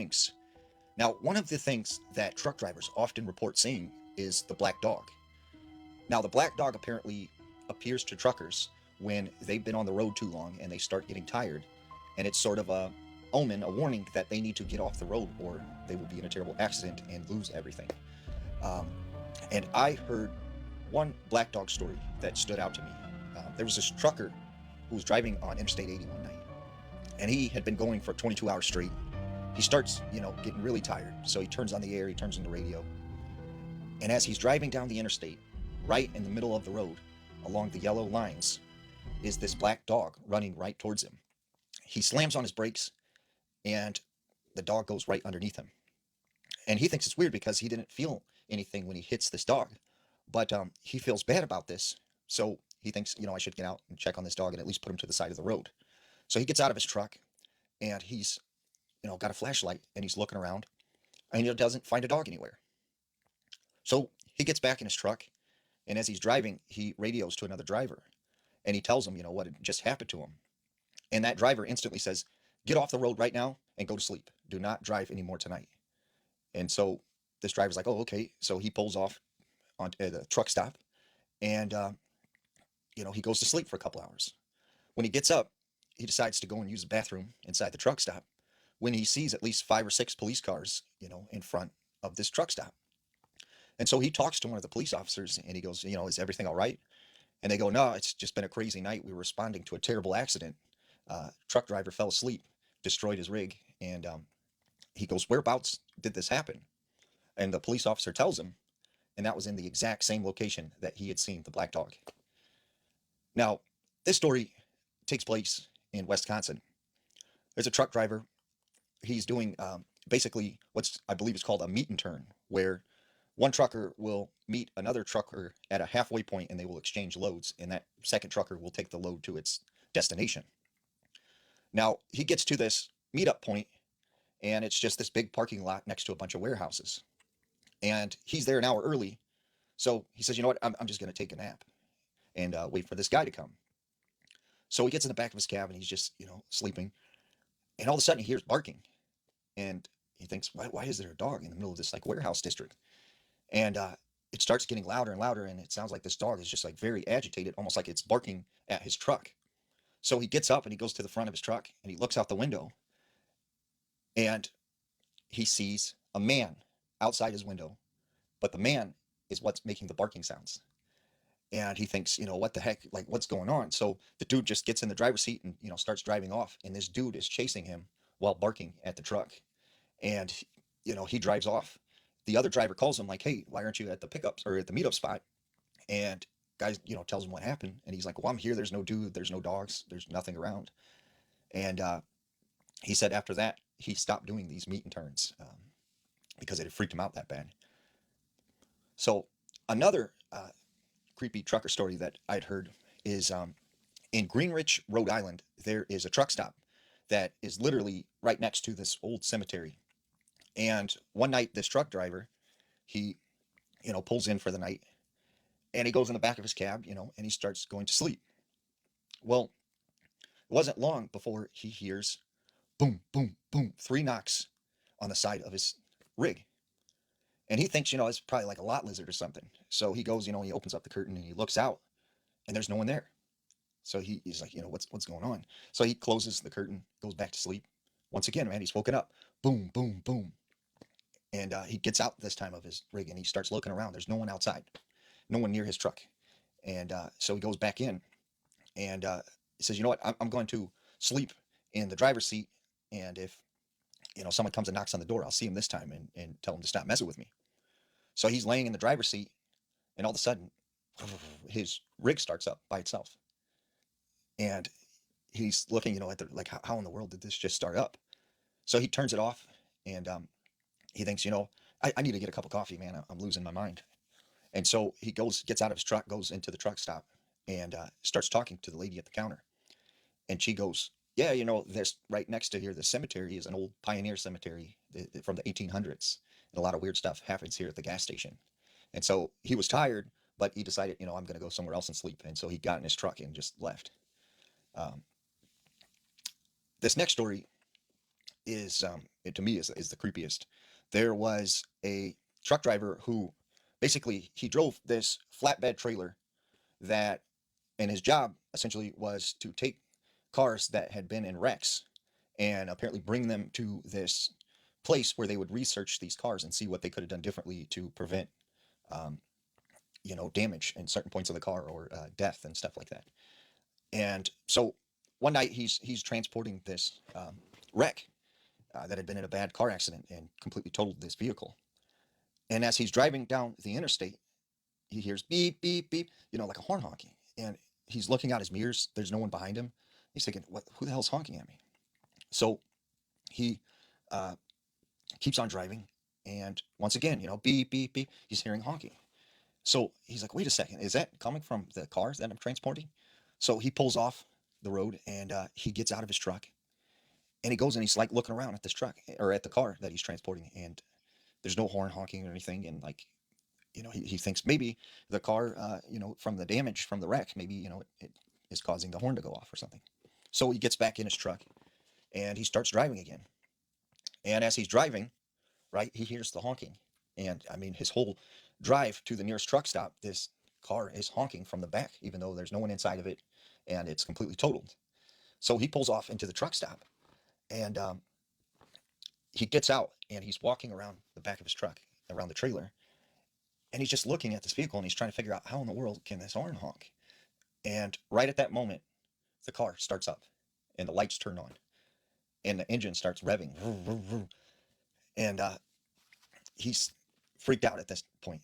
things. Now, one of the things that truck drivers often report seeing is the black dog. Now, the black dog apparently appears to truckers when they've been on the road too long and they start getting tired, and it's sort of a omen, a warning that they need to get off the road or they will be in a terrible accident and lose everything. Um, and I heard one black dog story that stood out to me. There was this trucker who was driving on Interstate 80 one night, and he had been going for 22 hours straight. He starts, getting really tired, so he turns on the air, he turns on the radio, and as he's driving down the interstate, right in the middle of the road, along the yellow lines, is this black dog running right towards him. He slams on his brakes, and the dog goes right underneath him. And he thinks it's weird because he didn't feel anything when he hits this dog. But he feels bad about this. So he thinks, I should get out and check on this dog and at least put him to the side of the road. So he gets out of his truck and he's, got a flashlight and he's looking around and he doesn't find a dog anywhere. So he gets back in his truck, and as he's driving, he radios to another driver and he tells him, what had just happened to him. And that driver instantly says, "Get off the road right now and go to sleep. Do not drive anymore tonight." And so this driver's like, "Oh, okay." So he pulls off on the truck stop, and he goes to sleep for a couple hours. When he gets up, he decides to go and use the bathroom inside the truck stop. When he sees at least 5 or 6 police cars, in front of this truck stop, and so he talks to one of the police officers, and he goes, "Is everything all right?" And they go, "No, it's just been a crazy night. We were responding to a terrible accident. Truck driver fell asleep, destroyed his rig," and he goes, "Whereabouts did this happen?" And the police officer tells him, and that was in the exact same location that he had seen the black dog. Now, this story takes place in Wisconsin. There's a truck driver. He's doing basically what's, I believe, is called a meet and turn, where one trucker will meet another trucker at a halfway point and they will exchange loads, and that second trucker will take the load to its destination. Now, he gets to this meetup point, and it's just this big parking lot next to a bunch of warehouses. And he's there an hour early. So he says, "You know what? I'm just going to take a nap and wait for this guy to come." So he gets in the back of his cab and he's just, sleeping. And all of a sudden he hears barking. And he thinks, why is there a dog in the middle of this like warehouse district? And it starts getting louder and louder. And it sounds like this dog is just like very agitated, almost like it's barking at his truck. So he gets up and he goes to the front of his truck and he looks out the window and he sees a man outside his window. But the man is what's making the barking sounds. And he thinks, what the heck, like what's going on? So the dude just gets in the driver's seat and, starts driving off. And this dude is chasing him while barking at the truck. And, he drives off. The other driver calls him like, "Hey, why aren't you at the pickups or at the meetup spot?" And guys, tells him what happened. And he's like, "Well, I'm here. There's no dude. There's no dogs. There's nothing around." And he said after that, he stopped doing these meet and turns because it had freaked him out that bad. So another creepy trucker story that I'd heard is in Greenwich, Rhode Island, there is a truck stop that is literally right next to this old cemetery. And one night, this truck driver, he, pulls in for the night and he goes in the back of his cab, and he starts going to sleep. Well, it wasn't long before he hears boom, boom, boom, 3 knocks on the side of his rig. And he thinks, it's probably like a lot lizard or something. So he goes, he opens up the curtain and he looks out and there's no one there. So he's like, what's going on? So he closes the curtain, goes back to sleep. Once again, man, he's woken up. Boom, boom, boom. And he gets out this time of his rig and he starts looking around. There's no one outside, no one near his truck. And so he goes back in and he says, "You know what? I'm going to sleep in the driver's seat. And if, someone comes and knocks on the door, I'll see him this time and tell him to stop messing with me." So he's laying in the driver's seat and all of a sudden his rig starts up by itself. And he's looking, at the, like, how in the world did this just start up? So he turns it off and he thinks, I need to get a cup of coffee, man. I'm losing my mind. And so he gets out of his truck, goes into the truck stop and starts talking to the lady at the counter. And she goes, "Yeah, there's right next to here, the cemetery is an old pioneer cemetery from the 1800s. And a lot of weird stuff happens here at the gas station." And so he was tired, but he decided, I'm going to go somewhere else and sleep. And so he got in his truck and just left. Um, this next story is to me is the creepiest. There was a truck driver who basically he drove this flatbed trailer that, and his job essentially was to take cars that had been in wrecks and apparently bring them to this place where they would research these cars and see what they could have done differently to prevent um, damage in certain points of the car or death and stuff like that. And so one night he's transporting this wreck that had been in a bad car accident and completely totaled this vehicle. And as he's driving down the interstate, he hears beep, beep, beep, like a horn honking. And he's looking out his mirrors. There's no one behind him. He's thinking, "What? Who the hell's honking at me?" So he uh, keeps on driving. And once again, beep, beep, beep, he's hearing honking. So he's like, "Wait a second, is that coming from the cars that I'm transporting?" So he pulls off the road and he gets out of his truck and he goes and he's like looking around at this truck or at the car that he's transporting. And there's no horn honking or anything. And like, he thinks maybe the car, from the damage from the wreck, maybe, it is causing the horn to go off or something. So he gets back in his truck and he starts driving again. And as he's driving, right, he hears the honking. And I mean, his whole drive to the nearest truck stop, this car is honking from the back, even though there's no one inside of it and it's completely totaled. So he pulls off into the truck stop and he gets out and he's walking around the back of his truck, around the trailer. And he's just looking at this vehicle and he's trying to figure out how in the world can this horn honk? And right at that moment, the car starts up and the lights turn on and the engine starts revving. And he's freaked out at this point.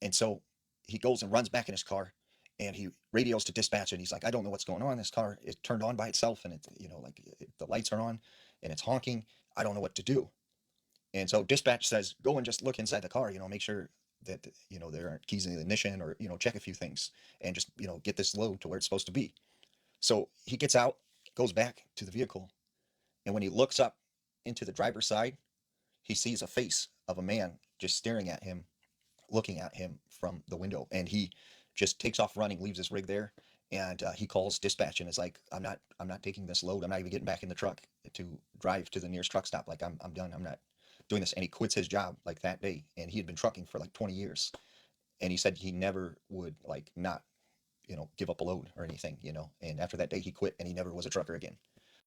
And so he goes and runs back in his car and he radios to dispatch and he's like, "I don't know what's going on. This car is turned on by itself and the lights are on and it's honking. I don't know what to do." And so dispatch says, "Go and just look inside the car, make sure that, there aren't keys in the ignition or, check a few things and just, get this load to where it's supposed to be." So he gets out, goes back to the vehicle. And when he looks up into the driver's side, he sees a face of a man just staring at him, looking at him from the window. And he just takes off running, leaves his rig there. And he calls dispatch and is like, I'm not taking this load. I'm not even getting back in the truck to drive to the nearest truck stop. Like I'm done. I'm not doing this. And he quits his job like that day. And he had been trucking for like 20 years. And he said he never would like not, give up a load or anything. And after that day he quit and he never was a trucker again.